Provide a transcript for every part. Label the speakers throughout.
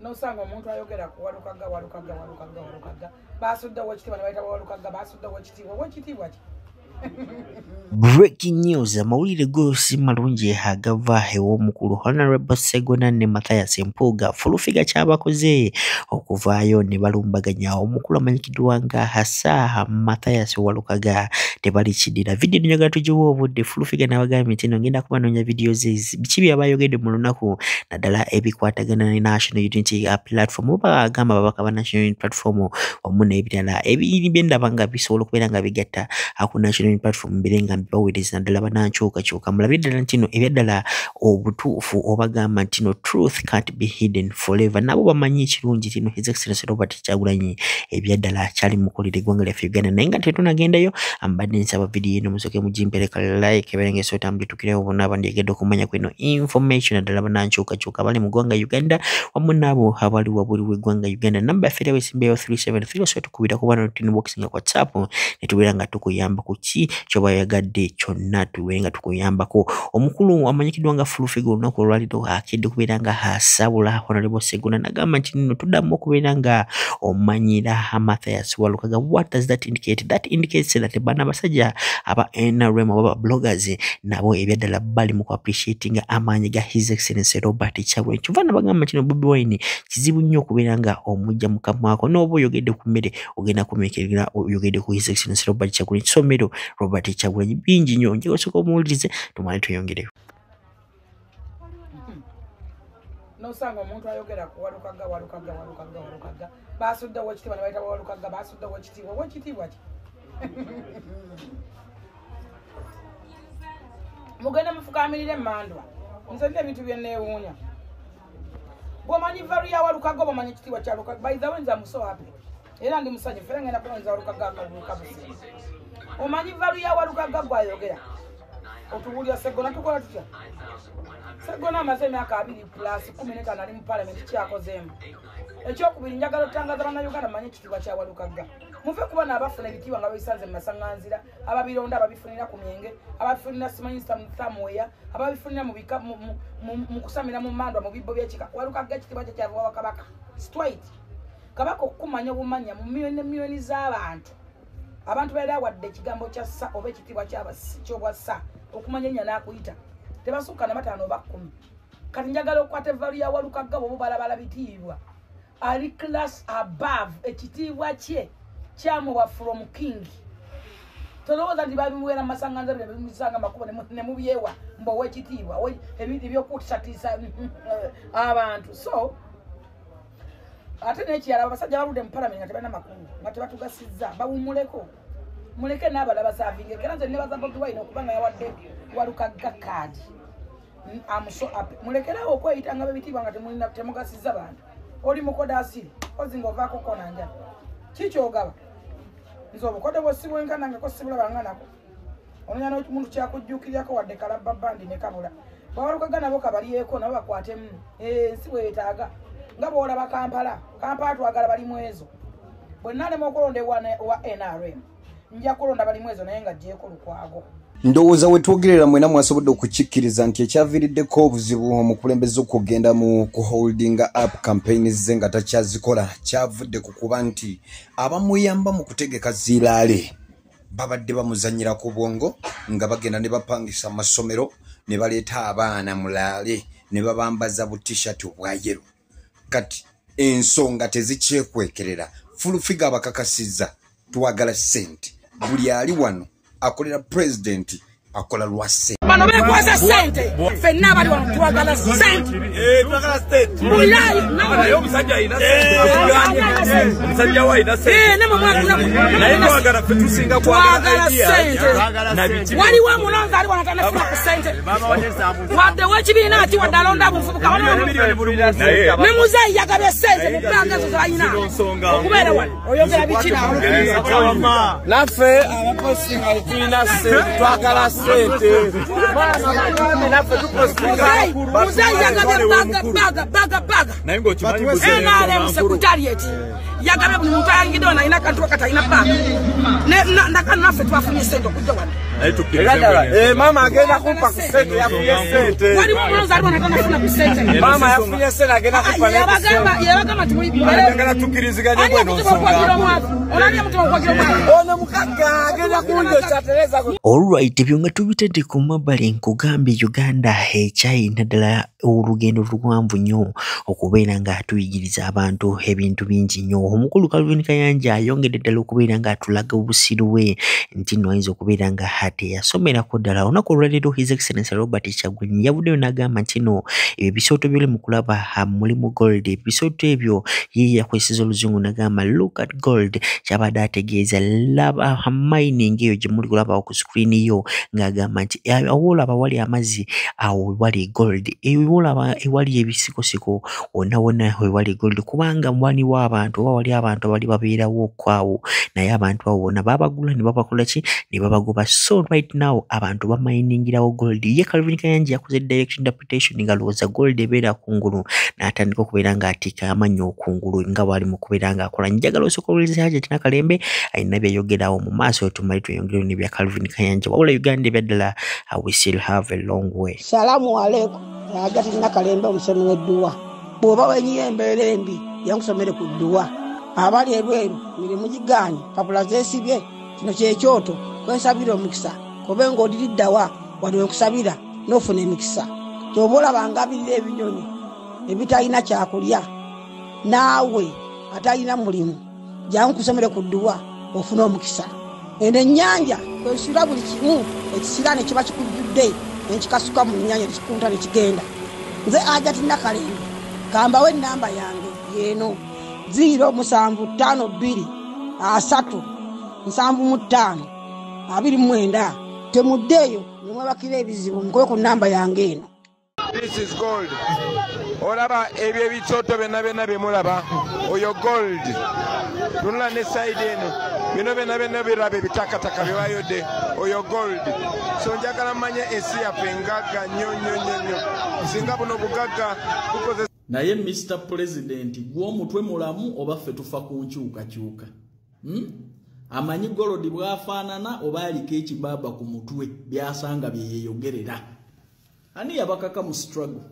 Speaker 1: No sang omuntu ayogera ku walukaga basudde wekitiibwa ne bayita walukaga basudde wekitiibwa ki.
Speaker 2: Breaking news, amawulire gosi malungi agava ew'omukulu Honorable Segona ne Mathias Mpuuga fulufiga kyabakoze okuvaayo ne balumbaganya omukulu amanyikiddwa nga Hasa Mathias Walukaga tebalikidira. Video njagala tugiwa obudde fulufiga n'abagambye nti ngenda kubanoonya video ze biki byabayogedde mu lunaku naddala ebikwatagana ne National Unity Platform oba agamba babaka ba National Unity Platform wamu n'ebirala ebyendaba nga bisobola okubeera nga bigatta aku National Platform birenga mbawereza naddala banankyukakyuka mulabye ddala ntino ebyaddala obutuufu obagamba ntino truth can't be hidden forever nabo bamanyi ekirungi tino His Excellency Robert Kyagulanyi ebyaddala kyali mukolera eggwanga lyaffe Uganda naye nga tetunagendayo mbadde nsaba video eno musoke mugimpereka like eberenge sotambi tukireho bonna abandyegedde okumanya kweno information naddala banankyukakyuka abali mu ggwanga Uganda wamu nabo abali wabuli w'eggwanga Uganda namba yaffe era wesimbeyo 373 so tukubira kuba notini box nga WhatsApp netubeera nga tukuyamba ku ki kyoba yagadde kyonna tubeera nga tukuyambako. Omukulu amanyikiddwa nga fulufiga olunaku olwaliro akedde kubeera nga asabula Honorable Segona nagamba nti nno tuddamu okubeera nga omanyira Mathias Walukaga. What does that indicate? That indicates that bana basajja aba NRM aba bloggers nabo ebyaddala bali mu appreciating amaanyi ga His Excellency Robert Kyagulanyi. Kyova nabagamba kino Bobi Wine kizibu nnyo okubeera nga omujja mukamwako n'oba oyogedde ku mmere ogenda kumekerera oyogedde ku His Excellency Robert Kyagulanyi kisomero Robert Kyagulanyi bingi nnyo njagala osooka omuwulirize tumale tuyongereyo.
Speaker 1: Nosanga omuntu ayogera ku walukaga basudde wekitiibwa ne bayita walukaga basudde wekitiibwa ki. Mugenda mufukamirire Mandwa nze ebintu byenneewuunya bw'omanyi valu ya Walukaga obamanyi ekitiibwa kya Walukaga. By the way nze I'm so happy era ndi musanyufu era ngenda kulonza Walukaga akaluka busi. Omanyi valu ya Walukaga gwayogera otuwulira Segona tukola tutya. Segona amaze emyaka 2+15 ali mu parliament kyakozeemu. Ekyokubiri njagala otangaza bannayuganda manyi ekitiibwa kya Walukaga. Muve kuba n'abafuna ebitiibwa nga babisanze mu masaŋŋanzira ababironda ababifunira ku myenge ababifunira simanyinsita mu Thamweya ababifunira mu kusamira mu Mandwa mu bibbo by'ekika. Walukaga ekitiibwa kye kyava wa Kabaka straight. Kabaka okumanya obumanya mu miliyoni z'abantu abantu baera wadde ekigambo kya ssa oba ekitiibwa ky'obwa ssa okumanya ennya n'akuyita tebasukka na 5 oba 10. Kati njagala okukwata valu ya Walukaga bo balabala bitiibwa ali class above ekitiibwa kye kyamuwa from king. Tolowooza nti babimuweera masaŋŋanza bye bimusanga makubo ne mubyewa mbowe ekitiibwa ebintu by'okutisatiisa abantu. So ate n'ekirala abasajja baludde mu parliament nga tebalina makungu nga tebatugasizza bawummuleko muleke n'abalaba saavinge era nze nebaza Bobi Wine okubanga yawadde Walukaga kaadi mulekerawo okweyita nga bebitiibwa nga temugasizza bantu. Oli mukoda asiri ozinga ovaako konanja kikyogaba nze obukode bwesi bwenkanangako sibulabanga nako ononya n'omuntu kyakujjuukiryako wadde kalabba bandi ne kabula. Bawalukaga nabo kabalyeko nabo bakwatemu ensi bwetaaga nga bw'olaba Kampala twagala bali mwezo. Bwe nnaalema okulonda wa NRM nja kulonda bali mwezo naye nga gyeko lukwago.
Speaker 3: Ndowooza we twogerera mwena mwasobodde okukikkiriza nti ekyaviiriddeko obuzibu omukulembeze okugenda mu kuholdinga up campaigns ze nga takyazikola kyavudde ku kuba nti abamuyamba mu kutegeka ziiraale babadde bamuzanyira ku bwongo nga bagenda ne bapangisa amasomero ne baleeta abaana mulaale ne babambaza butishat obwayeru. Kati ensonga tezikyekwekerera fulufiga abakakasizza twagala ssente buli ali wano akolera president akola lwase
Speaker 1: bano bekwasa sente fenna abali wano twagala sente
Speaker 4: twagala sente
Speaker 1: mulai
Speaker 4: nayo omusajja ayina sente omusajja wa ayina sente
Speaker 1: ne mumwakula
Speaker 4: naye twagala ffe tusinga
Speaker 1: twagala sente waliwo mulonzi ali wano tanafuna ku sente wadde w'ekibiina ati wadde alonda buvubuka ne muzeeyi yagabye sente mu bbanga ezo z'alina okubeera wano oyogera biki nawe
Speaker 4: naffe abakozi nga tulina sente twagala sente
Speaker 1: yagabe buli muntu ayangidde na ina kantu wakati ina banga ndakana naffe twafunye sente okujja wano
Speaker 4: mama agenda kumpa ku sente yafunye sente
Speaker 1: wali mulonzi aliwo natanafuna ku sente
Speaker 4: mama yafunye sente agenda kumpa
Speaker 1: yabagamba
Speaker 4: agenda tukkiriziganye bweno nsonga
Speaker 1: olabye mutima okwagira omwana
Speaker 4: ono mukagga agenda kunjosa Tereza.
Speaker 2: Alright, byonga tubitedde ku mabbali nkugambye Uganda ekyayina ddala olugendo luwanvu nnyo okubeera ng'atuyigiriza abantu ebintu bingi nnyo. Omukulu Calvin Kayanja ayongedde ddala okubeera ng'atulaga obusiru bwe nti nno ayinza okubeera nga ate yasomerako ddala. Olunaku olwaleero His Excellency Robert Kyagulanyi yavuddeyo n'agamba nti nno ebyo ebisooto by'oli mu kulaba mulimu gold. Ebisooto ebyo ye yakozesa oluzungu n'agamba look at gold. Kyabadde ategeeza laba mining eyo gye muli kulaba ku screen yo ng'agamba nti awolaba wali amazzi awo wali gold, ewolaba ewali ebisikosiko wonna wali gold, kubanga waliwo abantu oba wali abantu abali babeerawo okwawo naye abantu abo bonna babagula ne babakola ki ne babagoba. So right now abantu baminingirawo gold. Ye Calvin Kayanja yakoze direct interpretation ngalowooza gold ebeera kungulu n'atandika okubeera ng'atika amannyo okungulu nga bwali mu kubeera ng'akola. Njagala osokowuliriza Hajati Nakalembe ayina byayogerawo mu maaso tumali tweyongerewo ne bya Calvin Kayanja. Wabula Uganda ebyaddala we still have a long way.
Speaker 5: Salamu alaikum. Hajati Nakalembe omusomi w'edduwa. Bw'oba wenyiye embeera embi yankusomere ku dduwa. Abali ebweru mirimu gigaanye papula zeesibye kino kyekyoto kwensabira omukisa kobe ng'odiriddawa wali wenkusabira n'ofuna emikisa. Ky'oba olabanga abirira ebinyonyi ebitalina kyakulya naawe atalina mulimu jangu kusomere ku dduwa ofuna omukisa. Eno ennyanja kwesula buli kimu ekisira ne kiba kikujjudde nekikasuka mu nnyanja nekikunta ne kigenda. Nze Hajati Nakalembe kambawo ennamba yange yeeno 075237529 temuddeeyo ne mwebakira ebizibu nkoye ku nnamba yange eno.
Speaker 4: This is gold. Olaba ebyo ebisooto byonna byemulaba oyo gold. Tunula ne side eno bino byonna biraba ebitakataka byebayodde oyo gold. So njagala mmanye ensi yaffe engagga nnyo singa buno bugagga bukoze.
Speaker 6: Naye Mr. President gw'omutwe mulamu oba ffe tufa ku nkyukakyuka. Amanyi golodi bwafaanana oba aliko ekibaba ku mutwe byasanga bye yeeyogerera. Ani yabakaka mu struggle?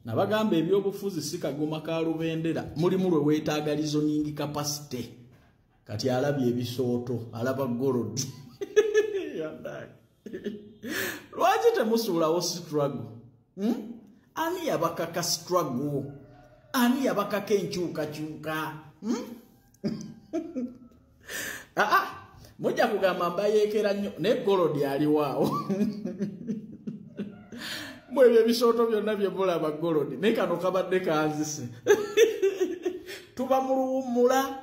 Speaker 6: Nabagamba ebyobufuzi si kagoma ka lubendera mulimu lwe weetaaga reasoning capacity. Kati alabye ebisooto alaba golodi. Lwaki temusuulawo struggle? Ani yabakaka struggle? Ani yabakaka enkyukakyuka? Mujja kugamba mbayeekera nnyo ne golodi aliwaawo. Mwebyo ebisooto byonna bye mulaba golodi naye kano kabadde kanzise. Tuba mu luwummula.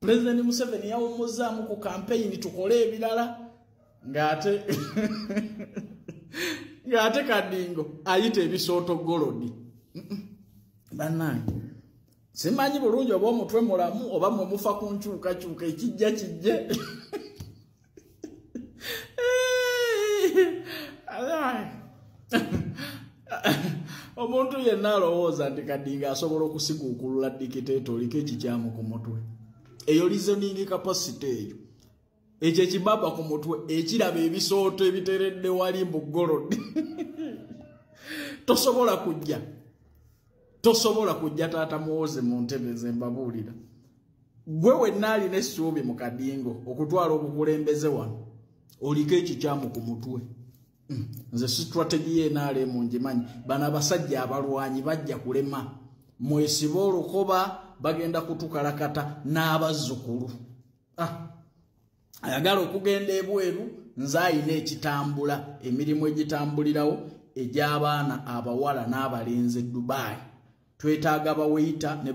Speaker 6: President Museveni yawummuzaamu ku campaign tukole ebirala ng'ate Kadingo ayita ebisooto golodi. Bannange simanyi bulungi oba omutwe mulamu oba mwe mufa ku nkyukakyuka ekijja kijje. Omuntu yenna alowooza nti Kadinga asobola okusiguukulula dikiteeto oliko ekikyamu ku mutwe. Eyo reasoning capacity eyo ekyo ekibaba ku mutwe ekiraba ebisooto ebiteredde wali mu golodi. Tosobola kujja taata muwoze mu ntebe ze mbabuulira. Gwe wenna alina essuubi mu Kadingo okutwala obukulembeze wano oliko ekikyamu ku mutwe. Nze strategy y'NRM ngimanyi. Bano abasajja abalwanyi bajja kulema. Mwesiba olukoba bagenda kutukalakata n'abazzukulu. Ayagala okugenda ebweru nze ayina ekitambula emirimu egitambulirawo egy'abaana abawala n'abalenzi Dubai. Twetaaga baweyita ne